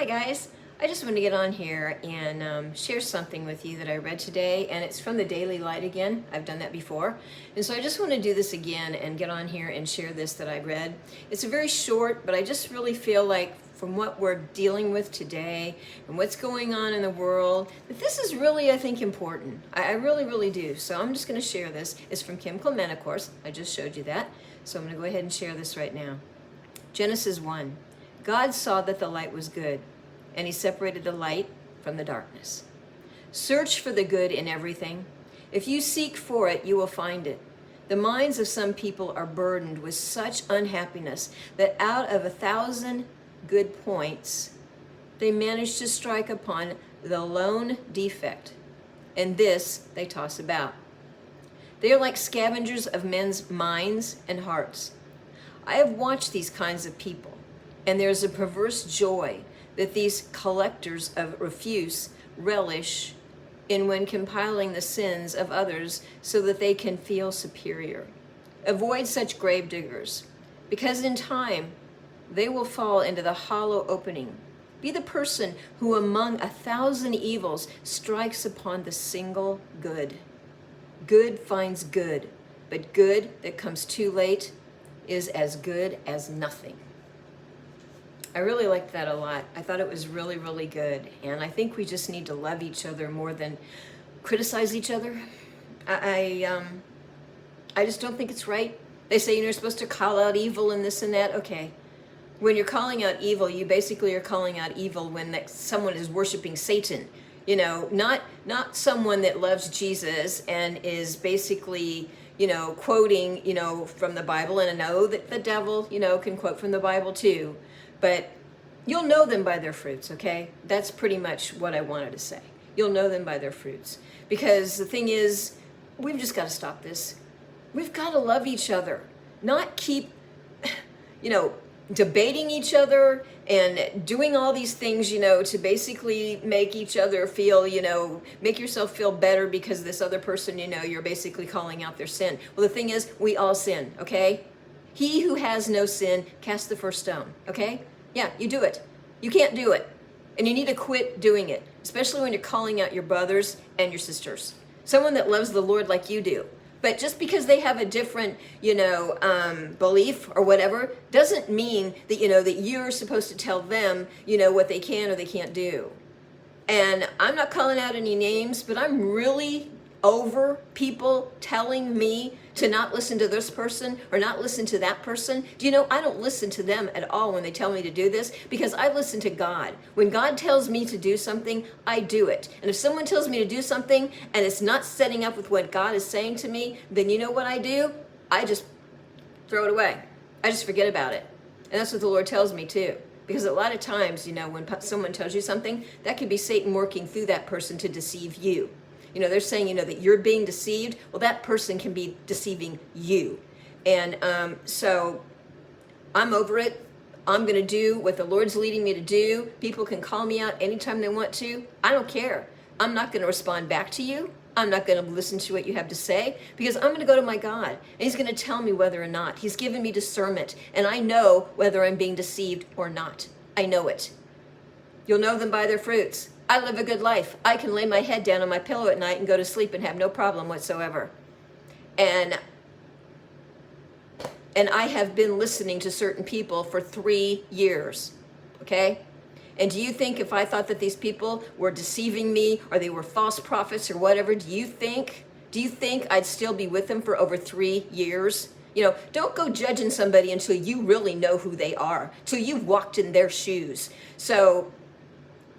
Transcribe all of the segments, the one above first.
Hi guys, I just wanted to get on here and share something with you that I read today, and it's from the Daily Light again. I've done that before, and so I just want to do this again and get on here and share this that I read. It's a very short, but I just really feel like from what we're dealing with today and what's going on in the world, that this is really, I think, important. I really, really do. So I'm just going to share this. It's from Kim Clement, of course. I just showed you that. So I'm going to go ahead and share this right now. Genesis 1. God saw that the light was good, and he separated the light from the darkness. Search for the good in everything. If you seek for it, you will find it. The minds of some people are burdened with such unhappiness that out of 1,000 good points, they manage to strike upon the lone defect, and this they toss about. They are like scavengers of men's minds and hearts. I have watched these kinds of people, and there's a perverse joy that these collectors of refuse relish in when compiling the sins of others so that they can feel superior. Avoid such grave diggers, because in time they will fall into the hollow opening. Be the person who among 1,000 evils strikes upon the single good. Good finds good, but good that comes too late is as good as nothing. I really liked that a lot. I thought it was really, really good. And I think we just need to love each other more than criticize each other. I just don't think it's right. They say you're supposed to call out evil and this and that. Okay. When you're calling out evil, you basically are calling out evil when someone is worshiping Satan. You know, not someone that loves Jesus and is basically, quoting, from the Bible. And I know that the devil, can quote from the Bible too. But you'll know them by their fruits, okay? That's pretty much what I wanted to say. You'll know them by their fruits. Because the thing is, we've just got to stop this. We've got to love each other, not keep, debating each other and doing all these things, to basically make each other feel, make yourself feel better because this other person, you're basically calling out their sin. Well, the thing is, we all sin, okay? He who has no sin, cast the first stone, okay? Yeah, you do it. You can't do it. And you need to quit doing it, especially when you're calling out your brothers and your sisters. Someone that loves the Lord like you do. But just because they have a different, belief or whatever, doesn't mean that, that you're supposed to tell them, what they can or they can't do. And I'm not calling out any names, but I'm really over people telling me to not listen to this person or not listen to that person. Do you know, I don't listen to them at all when they tell me to do this, because I listen to God. When God tells me to do something, I do it. And if someone tells me to do something and it's not setting up with what God is saying to me, then you know what I do? I just throw it away. I just forget about it. And that's what the Lord tells me too. Because a lot of times, when someone tells you something, that could be Satan working through that person to deceive you. They're saying, that you're being deceived. Well, that person can be deceiving you. And so I'm over it. I'm going to do what the Lord's leading me to do. People can call me out anytime they want to. I don't care. I'm not going to respond back to you. I'm not going to listen to what you have to say, because I'm going to go to my God, and he's going to tell me whether or not. He's given me discernment, and I know whether I'm being deceived or not. I know it. You'll know them by their fruits. I live a good life. I can lay my head down on my pillow at night and go to sleep and have no problem whatsoever. And I have been listening to certain people for 3 years, okay? And do you think if I thought that these people were deceiving me or they were false prophets or whatever, do you think I'd still be with them for over 3 years? Don't go judging somebody until you really know who they are, till you've walked in their shoes. So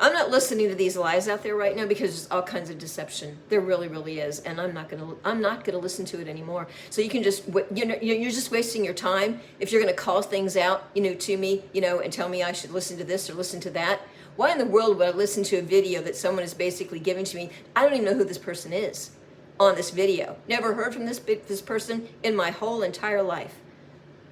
I'm not listening to these lies out there right now, because there's all kinds of deception. There really, really is, and I'm not gonna listen to it anymore. So you can just, you're just wasting your time if you're gonna call things out, to me, and tell me I should listen to this or listen to that. Why in the world would I listen to a video that someone is basically giving to me? I don't even know who this person is on this video. Never heard from this person in my whole entire life.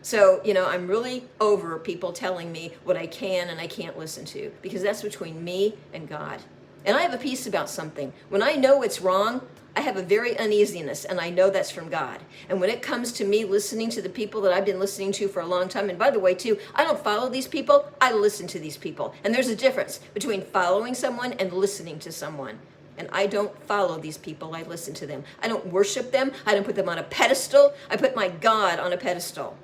So, I'm really over people telling me what I can and I can't listen to, because that's between me and God. And I have a peace about something. When I know it's wrong, I have a very uneasiness, and I know that's from God. And when it comes to me listening to the people that I've been listening to for a long time, and by the way, too, I don't follow these people, I listen to these people. And there's a difference between following someone and listening to someone. And I don't follow these people, I listen to them. I don't worship them, I don't put them on a pedestal, I put my God on a pedestal.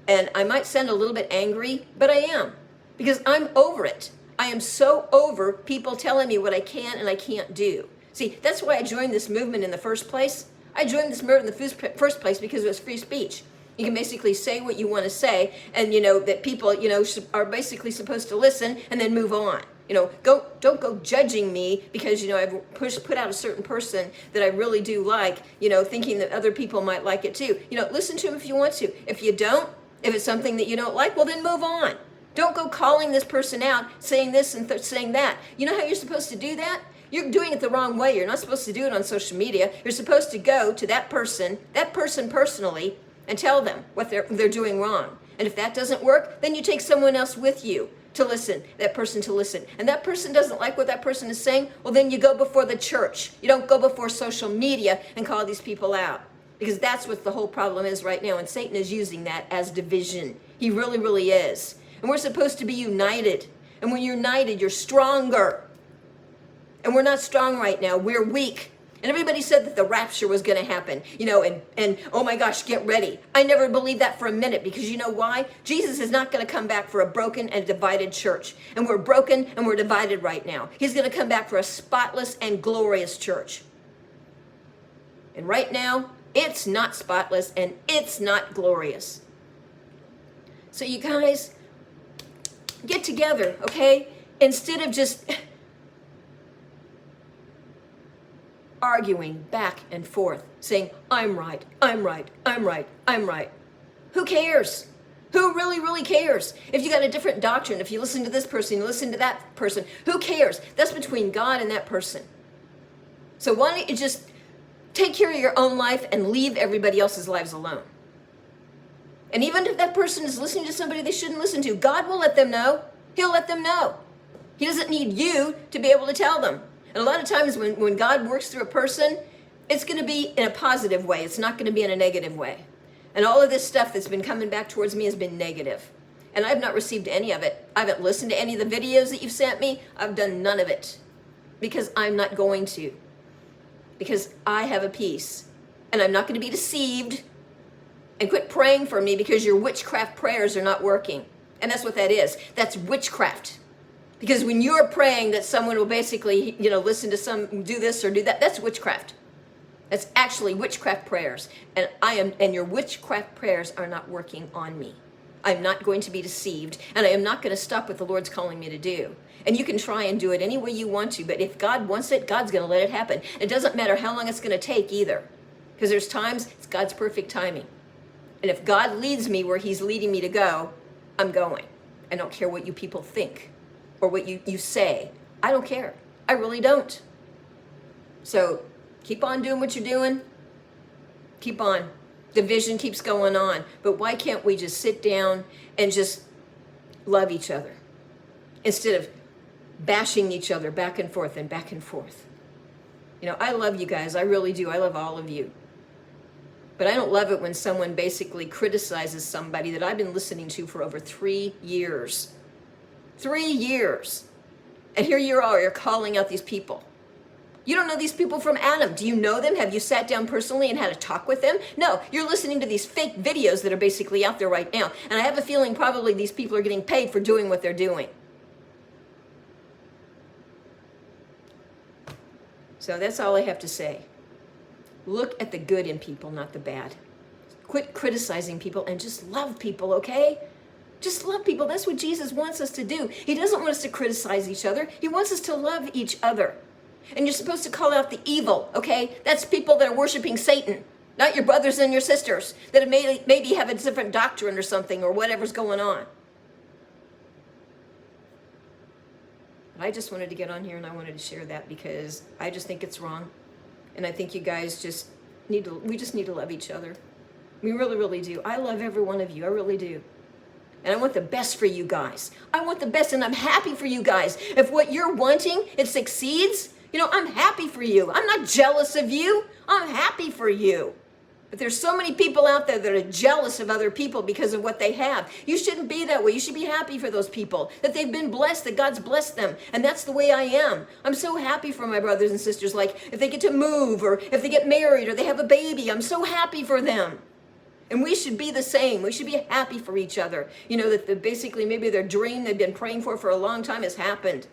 And I might sound a little bit angry, but I am, because I'm over it. I am so over people telling me what I can and I can't do. See, that's why I joined this movement in the first place. I joined this movement in the first place because it was free speech. You can basically say what you want to say, and that people, are basically supposed to listen and then move on. Don't go judging me because, I've put out a certain person that I really do like, thinking that other people might like it too. Listen to them if you want to. If you don't, if it's something that you don't like, well, then move on. Don't go calling this person out, saying this and saying that. You know how you're supposed to do that? You're doing it the wrong way. You're not supposed to do it on social media. You're supposed to go to that person personally, and tell them what they're doing wrong. And if that doesn't work, then you take someone else with you to listen, that person to listen. And that person doesn't like what that person is saying, well, then you go before the church. You don't go before social media and call these people out. Because that's what the whole problem is right now. And Satan is using that as division. He really, really is. And we're supposed to be united. And when you're united, you're stronger. And we're not strong right now. We're weak. And everybody said that the rapture was going to happen, and oh my gosh, get ready. I never believed that for a minute, because you know why? Jesus is not going to come back for a broken and divided church. And we're broken and we're divided right now. He's going to come back for a spotless and glorious church. And right now, it's not spotless and it's not glorious. So you guys, get together, okay? Instead of just arguing back and forth, saying, I'm right, I'm right, I'm right, I'm right. Who cares? Who really, really cares? If you got a different doctrine, if you listen to this person, you listen to that person, who cares? That's between God and that person. So why don't you just take care of your own life and leave everybody else's lives alone? And even if that person is listening to somebody they shouldn't listen to, God will let them know. He'll let them know. He doesn't need you to be able to tell them. And a lot of times when God works through a person, it's going to be in a positive way. It's not going to be in a negative way. And all of this stuff that's been coming back towards me has been negative. And I've not received any of it. I haven't listened to any of the videos that you've sent me. I've done none of it. Because I'm not going to. Because I have a peace. And I'm not going to be deceived. And quit praying for me because your witchcraft prayers are not working. And that's what that is. That's witchcraft. Because when you're praying that someone will basically, listen to do this or do that, that's witchcraft. That's actually witchcraft prayers. And your witchcraft prayers are not working on me. I'm not going to be deceived, and I am not going to stop what the Lord's calling me to do. And you can try and do it any way you want to, but if God wants it, God's going to let it happen. It doesn't matter how long it's going to take either. Because there's times it's God's perfect timing. And if God leads me where he's leading me to go, I'm going. I don't care what you people think or what you say. I don't care. I really don't. So keep on doing what you're doing. Keep on. Division keeps going on. But why can't we just sit down and just love each other instead of bashing each other back and forth and back and forth? I love you guys. I really do. I love all of you. But I don't love it when someone basically criticizes somebody that I've been listening to for over 3 years. 3 years. And here you are, you're calling out these people. You don't know these people from Adam. Do you know them? Have you sat down personally and had a talk with them? No, you're listening to these fake videos that are basically out there right now. And I have a feeling probably these people are getting paid for doing what they're doing. So that's all I have to say. Look at the good in people, not the bad. Quit criticizing people and just love people, okay? Just love people. That's what Jesus wants us to do. He doesn't want us to criticize each other. He wants us to love each other. And you're supposed to call out the evil, okay? That's people that are worshiping Satan, not your brothers and your sisters that maybe have a different doctrine or something or whatever's going on. I just wanted to get on here and I wanted to share that because I just think it's wrong. And I think you guys we just need to love each other. We really, really do. I love every one of you. I really do. And I want the best for you guys. I want the best, and I'm happy for you guys. If what you're wanting, it succeeds, I'm happy for you. I'm not jealous of you. I'm happy for you. But there's so many people out there that are jealous of other people because of what they have. You shouldn't be that way. You should be happy for those people, that they've been blessed, that God's blessed them. And that's the way I am. I'm so happy for my brothers and sisters. Like if they get to move, or if they get married, or they have a baby, I'm so happy for them. And we should be the same. We should be happy for each other. That basically maybe their dream they've been praying for a long time has happened.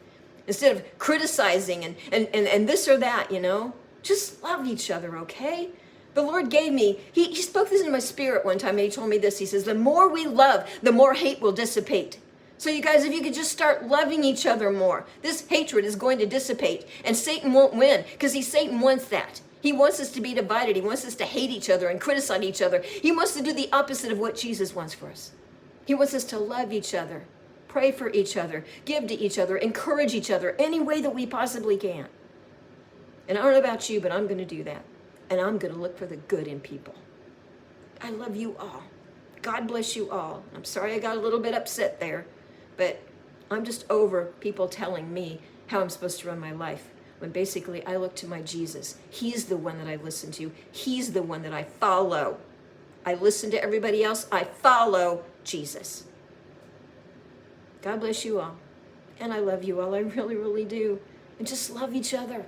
Instead of criticizing and this or that, just love each other, okay? The Lord gave me, he spoke this into my spirit one time, and he told me this. He says, the more we love, the more hate will dissipate. So you guys, if you could just start loving each other more, this hatred is going to dissipate, and Satan won't win, because Satan wants that. He wants us to be divided. He wants us to hate each other and criticize each other. He wants to do the opposite of what Jesus wants for us. He wants us to love each other, pray for each other, give to each other, encourage each other any way that we possibly can. And I don't know about you, but I'm going to do that. And I'm going to look for the good in people. I love you all. God bless you all. I'm sorry I got a little bit upset there, but I'm just over people telling me how I'm supposed to run my life, when basically I look to my Jesus. He's the one that I listen to. He's the one that I follow. I listen to everybody else. I follow Jesus. God bless you all. And I love you all. I really, really do. And just love each other.